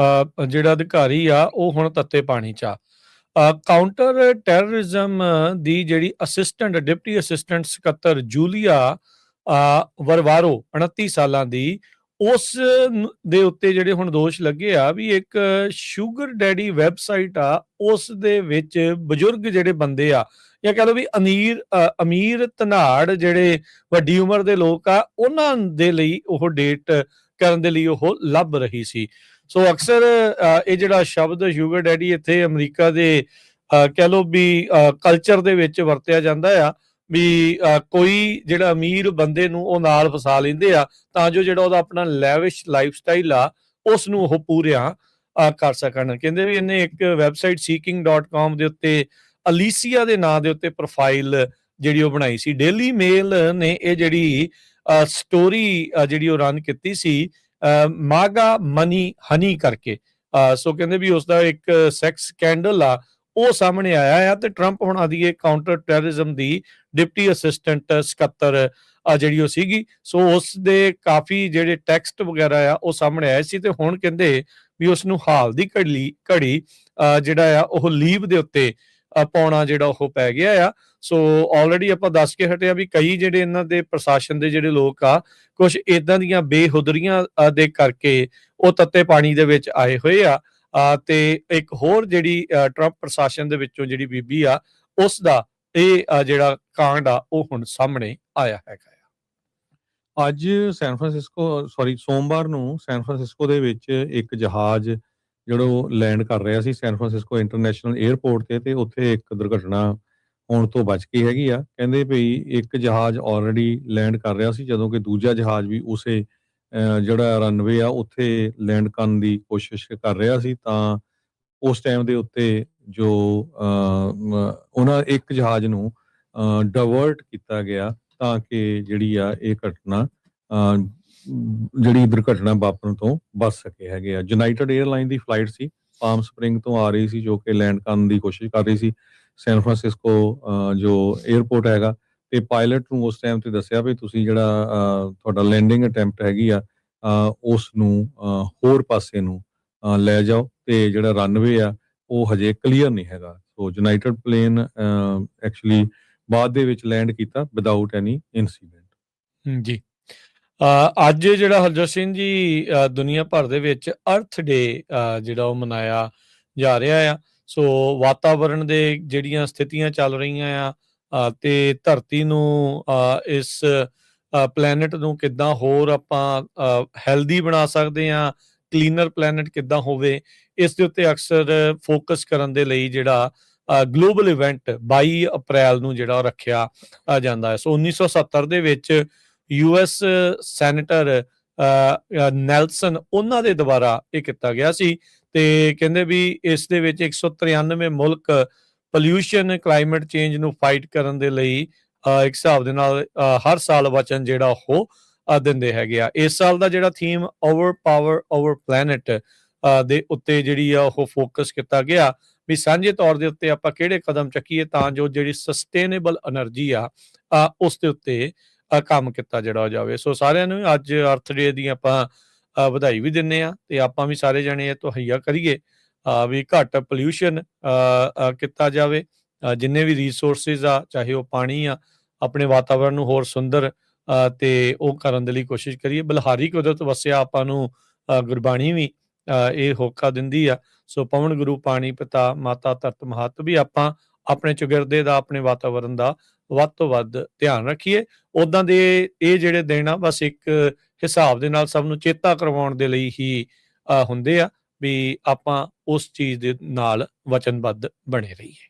ਜਿਹੜਾ ਅਧਿਕਾਰੀ ਆ ਉਹ ਹੁਣ ਤੱਤੇ ਪਾਣੀ 'ਚ ਆ। ਕਾਊਂਟਰ ਟੈਰਰਿਜ਼ਮ ਦੀ ਜਿਹੜੀ ਡਿਪਟੀ ਅਸਿਸਟੈਂਟ ਸਕੱਤਰ ਜੂਲੀਆ ਵਰਵਾਰੋ 29 ਸਾਲਾਂ ਦੀ, ਉਸ ਦੇ ਉੱਤੇ ਜਿਹੜੇ ਹੁਣ ਦੋਸ਼ ਲੱਗੇ ਆ ਵੀ ਇੱਕ ਸ਼ੂਗਰ ਡੈਡੀ ਵੈਬਸਾਈਟ ਆ, ਉਸ ਦੇ ਵਿੱਚ ਬਜ਼ੁਰਗ ਜਿਹੜੇ ਬੰਦੇ ਆ ਜਾਂ ਕਹਿ ਲਓ ਵੀ ਅਮੀਰ ਧਨਾੜ ਜਿਹੜੇ ਵੱਡੀ ਉਮਰ ਦੇ ਲੋਕ ਆ ਉਹਨਾਂ ਦੇ ਲਈ ਉਹ ਡੇਟ ਕਰਨ ਦੇ ਲਈ ਉਹ ਲੱਭ ਰਹੀ ਸੀ। ਸੋ ਅਕਸਰ ਇਹ ਜਿਹੜਾ ਸ਼ਬਦ ਸ਼ੂਗਰ ਡੈਡੀ ਇੱਥੇ ਅਮਰੀਕਾ ਦੇ ਕਹਿ ਲਓ ਵੀ ਕਲਚਰ ਦੇ ਵਿੱਚ ਵਰਤਿਆ ਜਾਂਦਾ ਆ ਵੀ ਕੋਈ ਜਿਹੜਾ ਅਮੀਰ ਬੰਦੇ ਨੂੰ ਉਹ ਨਾਲ ਫਸਾ ਲੈਂਦੇ ਆ ਤਾਂ ਜੋ ਜਿਹੜਾ ਉਹਦਾ ਆਪਣਾ ਲੈਵਿਸ਼ ਲਾਈਫ ਸਟਾਈਲ ਆ ਉਸ ਨੂੰ ਉਹ ਪੂਰਿਆ ਕਰ ਸਕਣ। ਕਹਿੰਦੇ ਵੀ ਇਹਨੇ ਇੱਕ ਵੈਬਸਾਈਟ seeking.com ਦੇ ਉੱਤੇ ਅਲੀਸੀਆ ਦੇ ਨਾਂ ਦੇ ਉੱਤੇ ਪ੍ਰੋਫਾਈਲ ਜਿਹੜੀ ਉਹ ਬਣਾਈ ਸੀ। ਡੇਲੀ ਮੇਲ ਨੇ ਇਹ ਜਿਹੜੀ ਸਟੋਰੀ ਜਿਹੜੀ ਉਹ ਰਨ ਕੀਤੀ ਸੀ ਮਾਗਾ ਮਨੀ ਹਨੀ ਕਰਕੇ। ਸੋ ਕਹਿੰਦੇ ਵੀ ਉਸਦਾ ਇੱਕ ਸੈਕਸ ਸਕੈਂਡਲ ਆ ਉਹ ਸਾਹਮਣੇ ਆਇਆ ਆ, ਤੇ ਟਰੰਪ ਹੁਣਾਂ ਦੀ ਇਹ ਕਾਊਂਟਰ ਟੈਰਰਿਜ਼ਮ ਦੀ ਡਿਪਟੀ ਅਸਿਸਟੈਂਟ ਸਕੱਤਰ ਜਿਹੜੀ ਉਹ ਸੀਗੀ, ਸੋ ਉਸ ਦੇ ਕਾਫੀ ਜਿਹੜੇ ਟੈਕਸਟ ਵਗੈਰਾ ਆ ਉਹ ਸਾਹਮਣੇ ਆਏ ਸੀ, ਤੇ ਹੁਣ ਕਹਿੰਦੇ ਵੀ ਉਸ ਨੂੰ ਹਾਲ ਦੀ ਘੜੀ ਜਿਹੜਾ ਆ ਉਹ ਲੀਵ ਦੇ ਉੱਤੇ ਪਾਉਣਾ ਜਿਹੜਾ ਉਹ ਪੈ ਗਿਆ ਆ। ਸੋ ਆਲਰੇਡੀ ਆਪਾਂ ਦੱਸ ਕੇ ਹਟਿਆ ਵੀ ਕਈ ਜਿਹੜੇ ਇਹਨਾਂ ਦੇ ਪ੍ਰਸ਼ਾਸਨ ਦੇ ਜਿਹੜੇ ਲੋਕ ਆ ਕੁਝ ਇਦਾਂ ਦੀਆਂ ਬੇਹੁਦਰੀਆਂ ਦੇ ਕਰਕੇ ਉਹ ਤੱਤੇ ਪਾਣੀ ਦੇ ਵਿੱਚ ਆਏ ਹੋਏ ਆ। ਤੇ ਇੱਕ ਹੋਰ ਜਿਹੜੀ ਟਰੰਪ ਪ੍ਰਸ਼ਾਸਨ ਦੇ ਵਿੱਚੋਂ ਜਿਹੜੀ ਬੀਬੀ ਆ ਉਸ ਦਾ ਇਹ ਜਿਹੜਾ ਕਾਂਡ ਆ ਉਹ ਹੁਣ ਸਾਹਮਣੇ ਆਇਆ ਹੈਗਾ ਆ। ਅੱਜ ਸੋਮਵਾਰ ਨੂੰ ਸੈਨ ਫਰਾਂਸਿਸਕੋ ਦੇ ਵਿੱਚ ਇੱਕ ਜਹਾਜ਼ ਜਿਹੜਾ ਲੈਂਡ ਕਰ ਰਿਹਾ ਸੀ ਸੈਨ ਫਰਾਂਸਿਸਕੋ ਇੰਟਰਨੈਸ਼ਨਲ 에ਅਰਪੋਰਟ ਤੇ ਉੱਥੇ ਇੱਕ ਦੁਰਘਟਨਾ ਹੋਣ ਤੋਂ ਬਚ ਗਈ ਹੈਗੀ ਆ। ਕਹਿੰਦੇ ਭਈ ਇੱਕ ਜਹਾਜ਼ ਆਲਰੇਡੀ ਲੈਂਡ ਕਰ ਰਿਹਾ ਸੀ, ਜਦੋਂ ਕਿ ਦੂਜਾ ਜਹਾਜ਼ ਵੀ ਉਸੇ ਜਿਹੜਾ ਰਨਵੇ ਆ ਉੱਥੇ ਲੈਂਡ ਕਰਨ ਦੀ ਕੋਸ਼ਿਸ਼ ਕਰ ਰਿਹਾ ਸੀ। ਤਾਂ ਉਸ ਟਾਈਮ ਦੇ ਉੱਤੇ ਜੋ ਉਹਨਾਂ ਇੱਕ ਜਹਾਜ਼ ਨੂੰ ਡਾਇਵਰਟ ਕੀਤਾ ਗਿਆ ਤਾਂ ਕਿ ਜਿਹੜੀ ਆ ਇਹ ਘਟਨਾ ਜਿਹੜੀ ਦੁਰਘਟਨਾ ਵਾਪਰਨ ਤੋਂ ਬਚ ਸਕੇ ਹੈਗੇ ਆ। ਯੂਨਾਈਟਿਡ 에ਅਰਲਾਈਨ ਦੀ ਫਲਾਈਟ ਸੀ, ਪਾਮ ਸਪ੍ਰਿੰਗ ਤੋਂ ਆ ਰਹੀ ਸੀ, ਜੋ ਕਿ ਲੈਂਡ ਕਰਨ ਦੀ ਕੋਸ਼ਿਸ਼ ਕਰ ਰਹੀ ਸੀ ਸੈਨ ਫਰਾਂਸਿਸਕੋ ਜੋ 에ਅਰਪੋਰਟ ਹੈਗਾ। ਤੇ ਪਾਇਲਟ ਨੂੰ ਉਸ ਟਾਈਮ ਤੇ ਦੱਸਿਆ ਵੀ ਤੁਸੀਂ ਜਿਹੜਾ ਤੁਹਾਡਾ ਲੈਂਡਿੰਗ ਅਟੈਂਪਟ ਹੈਗੀ ਆ ਉਸ ਨੂੰ ਹੋਰ ਪਾਸੇ ਨੂੰ ਲੈ ਜਾਓ, ਤੇ ਜਿਹੜਾ ਰਨਵੇ ਆ ਉਹ ਹਜੇ ਕਲੀਅਰ ਨਹੀਂ ਹੈਗਾ। ਸੋ ਯੂਨਾਈਟਿਡ ਪਲੇਨ ਐਕਚੁਅਲੀ ਬਾਅਦ ਦੇ ਵਿੱਚ ਲੈਂਡ ਕੀਤਾ ਵਿਦਆਊਟ ਐਨੀ ਇਨਸੀਡੈਂਟ। ਜੀ ਅੱਜ ਜਿਹੜਾ ਹਰਜੋਤ ਸਿੰਘ ਜੀ ਦੁਨੀਆ ਭਰ ਦੇ ਵਿੱਚ ਅਰਥ ਡੇ ਜਿਹੜਾ ਉਹ ਮਨਾਇਆ ਜਾ ਰਿਹਾ ਆ। ਸੋ ਵਾਤਾਵਰਣ ਦੇ ਜਿਹੜੀਆਂ ਸਥਿਤੀਆਂ ਚੱਲ ਰਹੀਆਂ ਆ ਤੇ ਧਰਤੀ ਨੂੰ ਇਸ ਪਲੈਨਟ ਨੂੰ ਕਿੱਦਾਂ ਹੋਰ ਆਪਾਂ ਹੈਲਦੀ ਬਣਾ ਸਕਦੇ ਆ, ਕਲੀਨਰ ਪਲੈਨਟ ਕਿੱਦਾਂ ਹੋਵੇ, ਇਸ ਦੇ ਉੱਤੇ ਅਕਸਰ ਫੋਕਸ ਕਰਨ ਦੇ ਲਈ ਜਿਹੜਾ ਗਲੋਬਲ ਇਵੈਂਟ 22 ਅਪ੍ਰੈਲ ਨੂੰ ਜਿਹੜਾ ਰੱਖਿਆ ਜਾਂਦਾ ਹੈ। ਸੋ 1970 ਦੇ ਵਿੱਚ US ਸੈਨੇਟਰ ਨੈਲਸਨ ਉਹਨਾਂ ਦੇ ਦੁਆਰਾ ਇਹ ਕੀਤਾ ਗਿਆ ਸੀ ਤੇ ਕਹਿੰਦੇ ਵੀ ਇਸ ਦੇ ਵਿੱਚ 193 ਮੁਲਕ ਪੋਲਿਊਸ਼ਨ ਕਲਾਈਮੇਟ ਚੇਂਜ ਨੂੰ ਫਾਈਟ ਕਰਨ ਦੇ ਲਈ ਇੱਕ ਹਿਸਾਬ ਦੇ ਨਾਲ ਹਰ ਸਾਲ ਵਚਨ ਜਿਹੜਾ ਉਹ ਦਿੰਦੇ ਹੈਗੇ ਆ। ਇਸ ਸਾਲ ਦਾ ਜਿਹੜਾ theme our power our planet ਦੇ ਉੱਤੇ ਜਿਹੜੀ ਆ ਉਹ ਫੋਕਸ ਕੀਤਾ ਗਿਆ ਵੀ ਸਾਂਝੇ ਤੌਰ ਦੇ ਉੱਤੇ ਆਪਾਂ ਕਿਹੜੇ ਕਦਮ ਚੱਕੀਏ ਤਾਂ ਜੋ ਜਿਹੜੀ ਸਸਟੇਨੇਬਲ એનર્ਜੀ ਆ ਉਸ ਦੇ ਉੱਤੇ ਕੰਮ ਕੀਤਾ ਜਿਹੜਾ ਜਾਵੇ। ਸੋ ਸਾਰਿਆਂ ਨੂੰ ਅੱਜ ਅਰਥ ਡੇ ਦੀ ਆਪਾਂ ਵਧਾਈ ਵੀ ਦਿੰਨੇ ਆ ਤੇ ਆਪਾਂ ਵੀ ਸਾਰੇ ਜਣੇ ਇਹ ਤਹਈਆ ਕਰੀਏ ਵੀ ਘੱਟ ਪੋਲਿਊਸ਼ਨ ਕੀਤਾ ਜਾਵੇ। ਜਿੰਨੇ ਵੀ ਰਿਸੋਰਸਿਸ ਆ, ਚਾਹੇ ਉਹ ਪਾਣੀ ਆ, ਆਪਣੇ ਵਾਤਾਵਰਣ ਨੂੰ ਹੋਰ ਸੁੰਦਰ ਤੇ ਉਹ ਕਰਨ ਦੇ ਲਈ ਕੋਸ਼ਿਸ਼ ਕਰੀਏ। ਬਲਹਾਰੀ ਕੁਦਰਤ ਵਸਿਆ ਆਪਾਂ ਨੂੰ ਗੁਰਬਾਣੀ ਵੀ ਇਹ ਹੋਕਾ ਦਿੰਦੀ ਆ। ਸੋ ਪਵਨ ਗੁਰੂ ਪਾਣੀ ਪਿਤਾ ਮਾਤਾ ਧਰਤ ਮਹੱਤ ਵੀ ਆਪਾਂ ਆਪਣੇ ਚੁਗਿਰਦੇ ਦਾ, ਆਪਣੇ ਵਾਤਾਵਰਣ ਦਾ ਵੱਧ ਤੋਂ ਵੱਧ ਧਿਆਨ ਰੱਖੀਏ। ਉਦਾਂ ਦੇ ਇਹ ਜਿਹੜੇ ਦਿਨ ਆ ਬਸ ਇੱਕ ਹਿਸਾਬ ਦੇ ਨਾਲ ਸਭ ਨੂੰ ਚੇਤਾ ਕਰਵਾਉਣ ਦੇ ਲਈ ਹੀ ਹੁੰਦੇ ਆ ਵੀ ਆਪਾਂ ਉਸ ਚੀਜ਼ ਦੇ ਨਾਲ ਵਚਨਬੱਧ ਬਣੇ ਰਹੀਏ।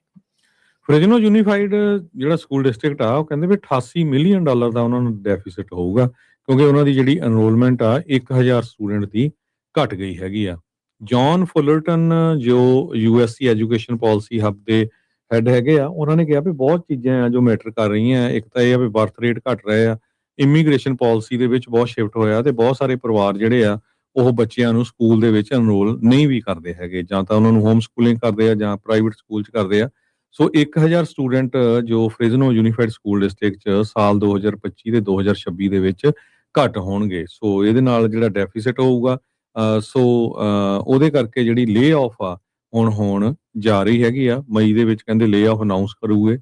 ਫ੍ਰੈਜ਼ਨੋ ਯੂਨੀਫਾਈਡ ਜਿਹੜਾ ਸਕੂਲ ਡਿਸਟ੍ਰਿਕਟ ਆ ਉਹ ਕਹਿੰਦੇ ਵੀ $88 ਮਿਲੀਅਨ ਦਾ ਉਹਨਾਂ ਨੂੰ ਡੈਫਿਸਿਟ ਹੋਊਗਾ, ਕਿਉਂਕਿ ਉਹਨਾਂ ਦੀ ਜਿਹੜੀ ਐਨਰੋਲਮੈਂਟ ਆ 1000 ਸਟੂਡੈਂਟ ਦੀ ਘਟ ਗਈ ਹੈਗੀ ਆ। ਜੌਨ ਫੁਲਰਟਨ ਜੋ USC ਐਜੂਕੇਸ਼ਨ ਪਾਲਿਸੀ ਹੱਬ ਦੇ ਹੈਡ ਹੈਗੇ ਆ, ਉਹਨਾਂ ਨੇ ਕਿਹਾ ਵੀ ਬਹੁਤ ਚੀਜ਼ਾਂ ਆ ਜੋ ਮੈਟਰ ਕਰ ਰਹੀਆਂ। ਇੱਕ ਤਾਂ ਇਹ ਆ ਵੀ ਬਰਥ ਰੇਟ ਘਟ ਰਹੇ ਆ, ਇਮੀਗ੍ਰੇਸ਼ਨ ਪਾਲਿਸੀ ਦੇ ਵਿੱਚ ਬਹੁਤ ਸ਼ਿਫਟ ਹੋਇਆ ਤੇ ਬਹੁਤ ਸਾਰੇ ਪਰਿਵਾਰ ਜਿਹੜੇ ਆ ਉਹ ਬੱਚਿਆਂ ਨੂੰ ਸਕੂਲ ਦੇ ਵਿੱਚ ਐਨਰੋਲ ਨਹੀਂ ਵੀ ਕਰਦੇ ਹੈਗੇ, ਜਾਂ ਤਾਂ ਉਹਨਾਂ ਨੂੰ ਹੋਮ ਸਕੂਲਿੰਗ ਕਰਦੇ ਆ ਜਾਂ ਪ੍ਰਾਈਵੇਟ ਸਕੂਲ 'ਚ ਕਰਦੇ ਆ। ਸੋ 1000 ਸਟੂਡੈਂਟ ਜੋ ਫ੍ਰੈਜ਼ਨੋ ਯੂਨੀਫਾਈਡ ਸਕੂਲ ਡਿਸਟ੍ਰਿਕਟ 'ਚ ਸਾਲ 2025 ਤੇ 2026 ਦੇ ਵਿੱਚ ਘੱਟ ਹੋਣਗੇ। ਸੋ ਇਹਦੇ ਨਾਲ ਜਿਹੜਾ ਡੈਫਿਸਿਟ ਹੋਊਗਾ ਸੋ ਉਹਦੇ ਕਰਕੇ ਜਿਹੜੀ ਲੇ ਆਫ ਆ ਹੁਣ ਹੋਣ ਜਾ ਰਹੀ ਹੈਗੀ ਆ। ਮਈ ਦੇ ਵਿੱਚ ਕਹਿੰਦੇ ਲੇ ਆਫ ਅਨਾਉਂਸ ਕਰੂਗੇ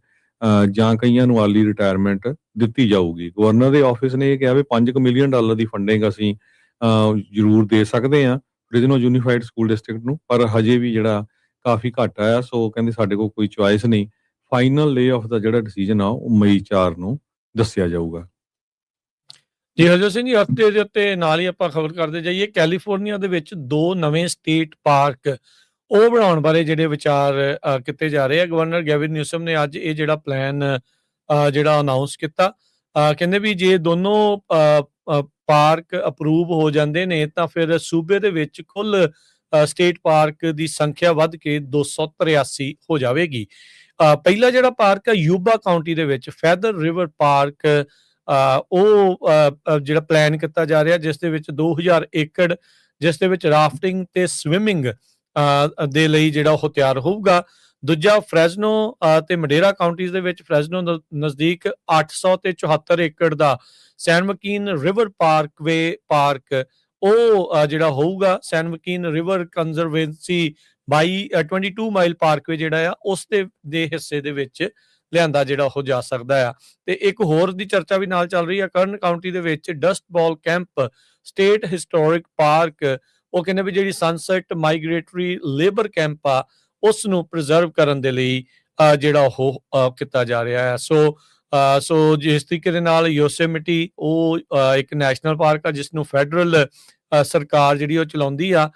ਜਾਂ ਕਈਆਂ ਨੂੰ ਅਰਲੀ ਰਿਟਾਇਰਮੈਂਟ ਦਿੱਤੀ ਜਾਊਗੀ। ਗਵਰਨਰ ਦੇ ਆਫਿਸ ਨੇ ਇਹ ਕਿਹਾ ਵੀ $5 ਮਿਲੀਅਨ ਦੀ ਫੰਡਿੰਗ ਅਸੀਂ ਜ਼ਰੂਰ ਦੇ ਸਕਦੇ ਹਾਂ ਫ੍ਰੈਜ਼ਨੋ ਯੂਨੀਫਾਈਡ ਸਕੂਲ ਡਿਸਟ੍ਰਿਕਟ ਨੂੰ, ਪਰ ਹਜੇ ਵੀ ਜਿਹੜਾ ਕਾਫੀ ਘੱਟ ਆਇਆ। ਸੋ ਕਹਿੰਦੇ ਸਾਡੇ ਕੋਲ ਕੋਈ ਚੁਆਇਸ ਨਹੀਂ, ਫਾਈਨਲ ਲੇ ਆਫ ਦਾ ਜਿਹੜਾ ਡਿਸੀਜਨ ਆ ਉਹ ਮਈ 4 ਨੂੰ ਦੱਸਿਆ ਜਾਊਗਾ। ਜੀ ਹਰਜੋਤ ਸਿੰਘ ਜੀ, ਹਫਤੇ ਦੇ ਉੱਤੇ ਨਾਲ ਹੀ ਆਪਾਂ ਖਬਰ ਕਰਦੇ ਜਾਈਏ। ਕੈਲੀਫੋਰਨੀਆ ਦੇ ਵਿੱਚ 2 ਨਵੇਂ ਸਟੇਟ ਪਾਰਕ ਉਹ ਬਣਾਉਣ ਬਾਰੇ ਜਿਹੜੇ ਵਿਚਾਰ ਕੀਤੇ ਜਾ ਰਹੇ ਆ। ਗਵਰਨਰ ਗੈਵਿਨ ਨਿਊਸਮ ਨੇ ਅੱਜ ਇਹ ਜਿਹੜਾ ਪਲਾਨ ਜਿਹੜਾ ਅਨਾਉਂਸ ਕੀਤਾ। ਕਹਿੰਦੇ ਵੀ ਜੇ ਦੋਨੋਂ ਪਾਰਕ ਅਪਰੂਵ ਹੋ ਜਾਂਦੇ ਨੇ ਤਾਂ ਫਿਰ ਸੂਬੇ ਦੇ ਵਿੱਚ ਕੁੱਲ ਸਟੇਟ ਪਾਰਕ ਦੀ ਸੰਖਿਆ ਵੱਧ ਕੇ 283 ਹੋ ਜਾਵੇਗੀ। ਪਹਿਲਾ ਜਿਹੜਾ ਪਾਰਕ ਹੈ ਯੂਬਾ ਕਾਉਂਟੀ ਦੇ ਵਿੱਚ ਫੈਦਰ ਰਿਵਰ ਪਾਰਕ ਉਹ ਜਿਹੜਾ ਪਲਾਨ ਕੀਤਾ ਜਾ ਰਿਹਾ, ਜਿਸ ਦੇ ਵਿੱਚ 2000 ਏਕੜ ਜਿਸ ਦੇ ਵਿੱਚ ਰਾਫਟਿੰਗ ਤੇ ਸਵਿਮਿੰਗ ਦੇ ਲਈ ਜਿਹੜਾ ਉਹ ਤਿਆਰ ਹੋਊਗਾ। ਦੂਜਾ ਫ੍ਰੈਜ਼ਨੋ ਤੇ ਮਡੇਰਾ ਕਾਉਂਟੀਜ਼ ਦੇ ਵਿੱਚ ਫ੍ਰੈਜ਼ਨੋ ਨਜ਼ਦੀਕ 800 ਤੇ 74 ਏਕੜ ਦਾ ਸੈਨ ਮਕੀਨ ਰਿਵਰ ਪਾਰਕ ਉਹ ਜਿਹੜਾ ਹੋਊਗਾ। ਸੈਨ ਮਕੀਨ ਰਿਵਰ ਕੰਜ਼ਰਵੇਂਸੀ 22 ਮਾਈਲ ਪਾਰਕਵੇ ਜਿਹੜਾ ਆ ਉਸ ਦੇ ਹਿੱਸੇ ਦੇ ਵਿੱਚ ਲਿਆਂਦਾ ਜਿਹੜਾ ਉਹ ਜਾ ਸਕਦਾ ਆ। ਤੇ ਇੱਕ ਹੋਰ ਦੀ ਚਰਚਾ ਵੀ ਨਾਲ ਚੱਲ ਰਹੀ ਹੈ ਕਰਨ ਕਾਉਂਟੀ ਦੇ ਵਿੱਚ ਡਸਟ ਬਾਲ ਕੈਂਪ ਸਟੇਟ ਹਿਸਟੋਰਿਕ ਪਾਰਕ। ਉਹ ਕਹਿੰਦੇ ਵੀ ਜਿਹੜੀ ਸਨਸੈਟ ਮਾਈਗ੍ਰੇਟਰੀ ਲੇਬਰ ਕੈਂਪ ਆ ਉਸ ਨੂੰ ਪ੍ਰੀਜ਼ਰਵ ਕਰਨ ਦੇ ਲਈ ਜਿਹੜਾ ਉਹ ਕੀਤਾ ਜਾ ਰਿਹਾ ਹੈ। ਸੋ ਜਿਸ ਤਰੀਕੇ ਦੇ ਨਾਲ ਯੋਸੇਮਿਟੀ ਉਹ ਇੱਕ ਨੈਸ਼ਨਲ ਪਾਰਕ ਆ ਜਿਸ ਨੂੰ ਫੈਡਰਲ ਸਰਕਾਰ ਜਿਹੜੀ ਉਹ ਚਲਾਉਂਦੀ ਆ,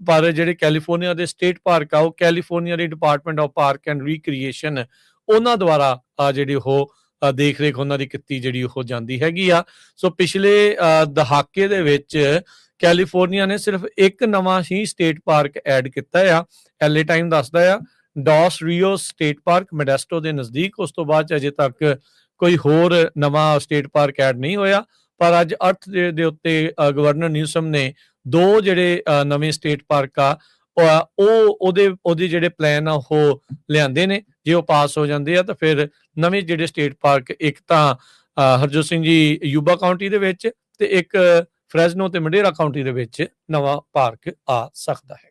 ਪਰ ਜਿਹੜੇ ਕੈਲੀਫੋਰਨੀਆ ਦੇ ਸਟੇਟ ਪਾਰਕ ਆ ਉਹ California the department of park and recreation ਉਹਨਾਂ ਦੁਆਰਾ ਜਿਹੜੀ ਉਹ ਦੇਖ ਰੇਖ ਉਹਨਾਂ ਦੀ ਕੀਤੀ ਜਿਹੜੀ ਉਹ ਜਾਂਦੀ ਹੈਗੀ ਆ। ਸੋ ਪਿਛਲੇ ਦਹਾਕੇ ਦੇ ਵਿੱਚ ਕੈਲੀਫੋਰਨੀਆ ਨੇ ਸਿਰਫ ਇੱਕ ਨਵਾਂ ਹੀ ਸਟੇਟ ਪਾਰਕ ਐਡ ਕੀਤਾ ਆ। LA ਟਾਈਮ ਦੱਸਦਾ ਆ ਡੌਸ ਰਿਓਸ ਸਟੇਟ ਪਾਰਕ ਮੈਡੈਸਟੋ ਦੇ ਨਜ਼ਦੀਕ। ਉਸ ਤੋਂ ਬਾਅਦ 'ਚ ਅਜੇ ਤੱਕ ਕੋਈ ਹੋਰ ਨਵਾਂ ਸਟੇਟ ਪਾਰਕ ਐਡ ਨਹੀਂ ਹੋਇਆ, ਪਰ ਅੱਜ ਅਰਥ ਦੇ ਉੱਤੇ ਗਵਰਨਰ ਨਿਊਸਮ ਨੇ 2 ਜਿਹੜੇ ਨਵੇਂ ਸਟੇਟ ਪਾਰਕ ਆ ਉਹਦੇ ਜਿਹੜੇ ਪਲਾਨ ਆ ਉਹ ਲਿਆਂਦੇ ਨੇ। ਜੇ ਉਹ ਪਾਸ ਹੋ ਜਾਂਦੇ ਆ ਤਾਂ ਫਿਰ ਨਵੇਂ ਜਿਹੜੇ ਸਟੇਟ ਪਾਰਕ, ਇੱਕ ਤਾਂ ਹਰਜੋਤ ਸਿੰਘ ਜੀ ਯੂਬਾ ਕਾਉਂਟੀ ਦੇ ਵਿੱਚ ਤੇ ਇੱਕ ਫਰੈਜ਼ਨੋ ਤੇ ਮੰਡੇਰਾ ਕਾਉਂਟੀ ਦੇ ਵਿੱਚ ਨਵਾਂ ਪਾਰਕ ਆ ਸਕਦਾ ਹੈਗਾ।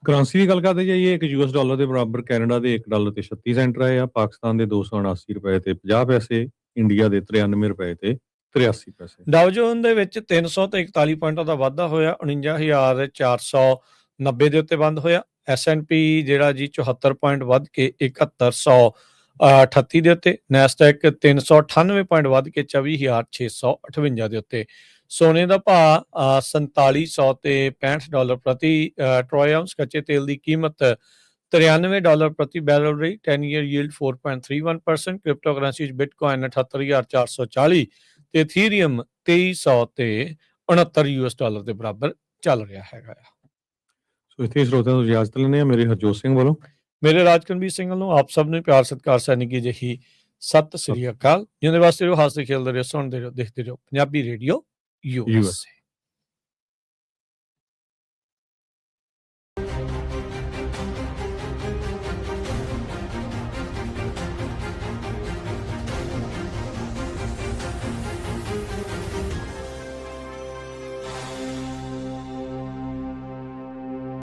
ਕਰੰਸੀ ਦੀ ਗੱਲ ਕਰਦੇ ਜਾਈਏ, ਇੱਕ US ਡਾਲਰ ਦੇ ਬਰਾਬਰ ਕੈਨੇਡਾ ਦੇ $1 ਤੇ 36 ਸੈਂਟ ਰਹੇ ਆ, ਪਾਕਿਸਤਾਨ ਦੇ 279 ਰੁਪਏ ਤੇ 50 ਪੈਸੇ, ਇੰਡੀਆ ਦੇ 93 ਰੁਪਏ ਤੇ 83 ਪੈਸੇ। ਡਾਓ ਜੋਨ ਦੇ ਵਿੱਚ 341 ਪੁਆਇੰਟਾਂ ਦਾ ਵਾਧਾ ਹੋਇਆ, 49,490 ਦੇ ਉੱਤੇ ਬੰਦ ਹੋਇਆ। S&P ਜਿਹੜਾ ਜੀ 74 ਪੁਆਇੰਟ ਵੱਧ ਕੇ 7138 ਦੇ ਉੱਤੇ। ਨੈਸਡੈਕ 398 ਪੁਆਇੰਟ ਵੱਧ ਕੇ 24,658 ਦੇ ਉੱਤੇ। ਸੋਨੇ ਦਾ ਭਾਅ 4700 ਤੇ $65 ਪ੍ਰਤੀ ਟਰੋਏ ਆਉਂਸ। ਕੱਚੇ ਤੇਲ ਦੀ ਕੀਮਤ $93 ਪ੍ਰਤੀ ਬੈਰਲ ਰਹੀ। 10 ਈਅਰ ਯੀਲਡ 4.31%। ਕ੍ਰਿਪਟੋ ਕਰੰਸੀ ਵਿੱਚ ਬਿਟਕੋਇਨ 78,440 ਤੇ ਇਥੀਰੀਅਮ 2300 ਤੇ $69 ਦੇ ਬਰਾਬਰ ਚੱਲ ਰਿਹਾ ਹੈਗਾ। ਸੋ ਇੱਥੇ ਸਰੋਤਿਆਂ ਤੋਂ ਇਜਾਜ਼ਤ ਲੈਂਦੇ ਹਾਂ। ਮੇਰੇ ਹਰਜੋਤ ਸਿੰਘ ਵੱਲੋਂ, ਮੇਰੇ ਰਾਜਕਨਵੀਰ ਸਿੰਘ ਵੱਲੋਂ ਆਪ ਸਭ ਨੂੰ ਪਿਆਰ ਸਤਿਕਾਰ ਸੈਨਿਕ ਕੀ ਜਿਹੀ ਸਤਿ ਸ੍ਰੀ ਅਕਾਲ। ਜਿਹਦੇ ਵਾਸਤੇ ਰਹੋ, ਹੱਸਦੇ ਖੇਲਦੇ ਰਹੋ, ਸੁਣਦੇ ਰਹੋ, ਦੇਖਦੇ ਰਹੋ ਪੰਜਾਬੀ ਰੇਡੀਓ USA।